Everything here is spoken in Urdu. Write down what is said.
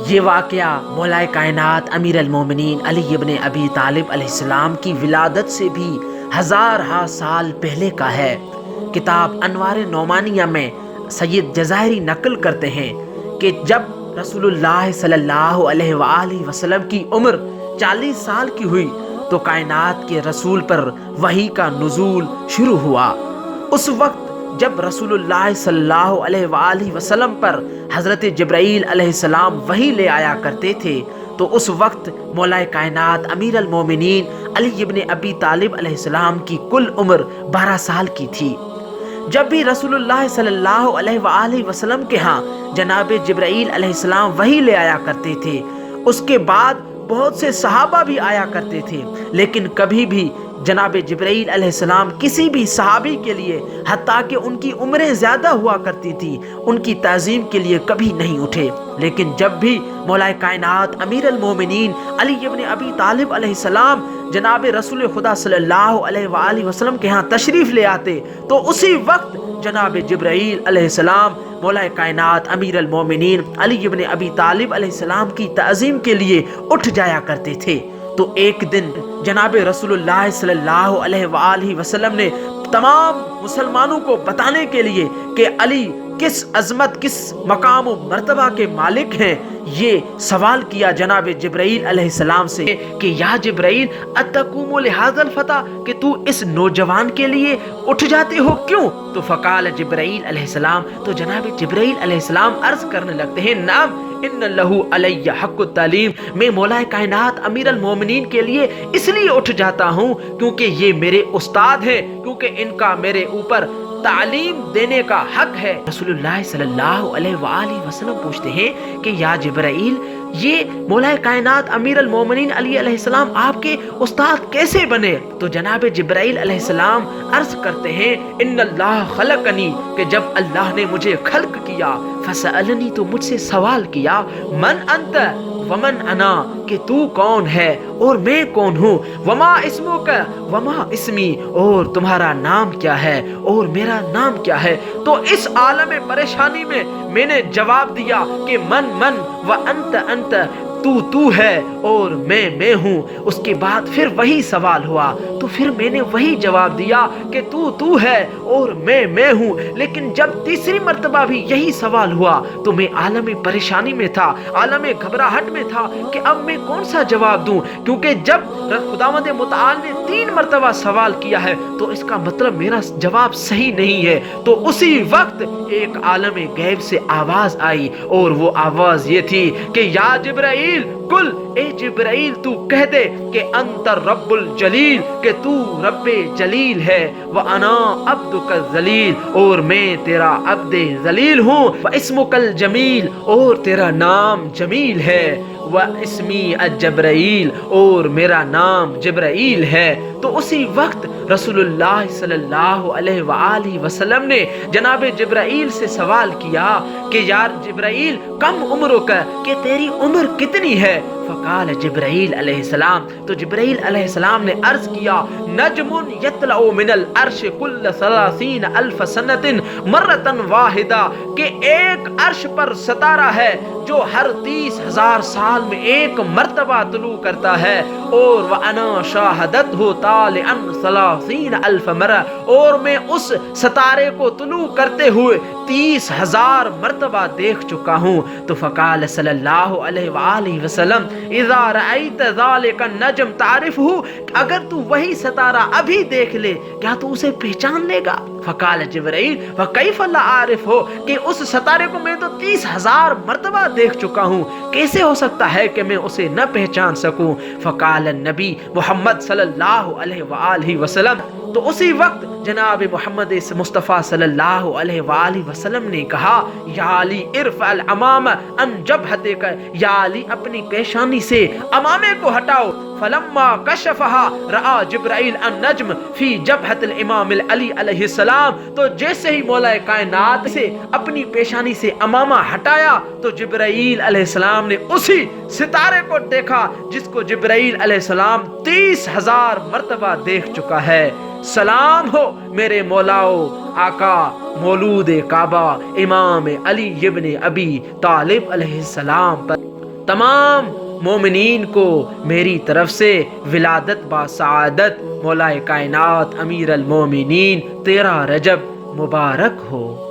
یہ واقعہ مولا کائنات امیر المومنین علی ابن ابی طالب علیہ السلام کی ولادت سے بھی ہزارہا سال پہلے کا ہے۔ کتاب انوار نعمانیہ میں سید جزائری نقل کرتے ہیں کہ جب رسول اللہ صلی اللہ علیہ وآلہ وسلم کی عمر 40 سال کی ہوئی تو کائنات کے رسول پر وحی کا نزول شروع ہوا۔ اس وقت جب رسول اللہ صلی اللہ علیہ وآلہ وسلم پر حضرت جبرائیل علیہ السلام وحی لے آیا کرتے تھے تو اس وقت مولا کائنات امیر المومنین علی ابن ابی طالب علیہ السلام کی کل عمر 12 سال کی تھی۔ جب بھی رسول اللہ صلی اللہ علیہ وآلہ وسلم کے ہاں جناب جبرائیل علیہ السلام وحی لے آیا کرتے تھے، اس کے بعد بہت سے صحابہ بھی آیا کرتے تھے، لیکن کبھی بھی جناب جبرائیل علیہ السلام کسی بھی صحابی کے لیے، حتیٰ کہ ان کی عمریں زیادہ ہوا کرتی تھی، ان کی تعظیم کے لیے کبھی نہیں اٹھے۔ لیکن جب بھی مولا کائنات امیر المومنین علی ابن ابی طالب علیہ السلام جناب رسول خدا صلی اللہ علیہ وآلہ وسلم کے ہاں تشریف لے آتے تو اسی وقت جناب جبرائیل علیہ السلام مولا کائنات امیر المومنین علی ابن ابی طالب علیہ السلام کی تعظیم کے لیے اٹھ جایا کرتے تھے۔ تو ایک دن جناب رسول اللہ صلی اللہ علیہ وآلہ وسلم نے تمام مسلمانوں کو بتانے کے لیے کہ علی کس عظمت، کس مقام و مرتبہ کے مالک ہیں، یہ سوال کیا جناب جبرائیل علیہ السلام سے کہ یا جبرائیل اتقوم لہذا الفتى، کہ تو اس نوجوان کے لیے اٹھ جاتے ہو کیوں؟ تو فقال جبرائیل علیہ السلام، تو جناب جبرائیل علیہ السلام عرض کرنے لگتے ہیں نعم ان لہو علی حق التعلیم، میں مولا کائنات امیر المومنین کے لیے اس لیے اٹھ جاتا ہوں کیونکہ یہ میرے استاد ہیں، کیونکہ ان کا میرے اوپر تعلیم دینے کا حق ہے۔ رسول اللہ صلی اللہ علیہ وآلہ وسلم پوچھتے ہیں کہ یا جبرائیل، یہ مولا کائنات امیر المومنین علی علیہ السلام آپ کے استاد کیسے بنے؟ تو جناب جبرائیل علیہ السلام عرض کرتے ہیں ان اللہ خلقنی، کہ جب اللہ نے مجھے خلق کیا، فسألنی، تو مجھ سے سوال کیا، من انت ومن انا، کہ تو کون ہے اور میں کون ہوں، وما اسمک وما اسمی، اور تمہارا نام کیا ہے اور میرا نام کیا ہے۔ تو اس عالم پریشانی میں میں نے جواب دیا کہ من من و انت انت، تو ہے اور میں ہوں۔ اس کے بعد پھر وہی سوال ہوا تو پھر میں نے وہی جواب دیا کہ تو ہے اور میں ہوں۔ لیکن جب تیسری مرتبہ بھی یہی سوال ہوا تو میں عالم پریشانی میں تھا، عالم گھبراہٹ میں تھا کہ اب میں کون سا جواب دوں، کیونکہ جب خداوند متعال نے 3 مرتبہ سوال کیا ہے تو اس کا مطلب میرا جواب صحیح نہیں ہے۔ تو اسی وقت ایک عالم غیب سے آواز آئی اور وہ آواز یہ تھی کہ یا جبرائیل کل، اے جبرائیل تو کہہ دے کہ انت رب الجلیل، کہ تو رب جلیل ہے، وانا عبدک الذلیل، اور میں تیرا عبد ذلیل ہوں، واسمک الجمیل، اور تیرا نام جمیل ہے، واسمی الجبرائیل، اور میرا نام جبرائیل ہے۔ تو اسی وقت رسول اللہ صلی اللہ علیہ وآلہ وسلم نے جناب جبرائیل سے سوال کیا کہ یار جبرائیل کم عمرک، کہ تیری عمر کتنی ہے؟ فقال جبرائیل علیہ السلام، تو جبرائیل علیہ السلام نے عرض کیا نجم یطلع من العرش کل 30,000 سنۃ مرۃ واحدہ، کہ ایک عرش پر ستارہ ہے جو ہر 30,000 سال میں ایک مرتبہ طلوع کرتا ہے، اور وانا شاہدتہ طالعا 30,000 مرہ، اور میں اس ستارے کو طلوع کرتے ہوئے 30,000 مرتبہ دیکھ چکا ہوں۔ تو فقال صلی اللہ علیہ وآلہ وسلم اذا رأیت ذالک النجم تعرفہ، اگر تو وہی ستارہ ابھی دیکھ لے کیا تو اسے پہچان لے گا؟ فقال جبرائیل وکیف لا اعرف، ہو کہ اس ستارے کو میں تو 30,000 مرتبہ دیکھ چکا ہوں، کیسے ہو سکتا ہے کہ میں اسے نہ پہچان سکوں؟ فقال النبی محمد صلی اللہ علیہ وآلہ وسلم، تو اسی وقت جناب محمد مصطفیٰ صلی اللہ علیہ وآلہ وسلم نے کہا یا علی ارفع الامام عن جبہتک، یا علی اپنی پیشانی سے امامے کو ہٹاؤ۔ فلما کشفها رأى جبرائیل النجم فی جبہت الامام علی علیہ السلام، تو جیسے ہی مولا کائنات سے اپنی پیشانی سے امامہ ہٹایا تو جبرائیل علیہ السلام نے اسی ستارے کو دیکھا جس کو جبرائیل علیہ السلام 30,000 مرتبہ دیکھ چکا ہے۔ سلام ہو میرے مولاؤ آقا مولود کعبہ امام علی ابن ابی طالب علیہ السلام پر۔ تمام مومنین کو میری طرف سے ولادت با سعادت مولا کائنات امیر المومنین 13 رجب مبارک ہو۔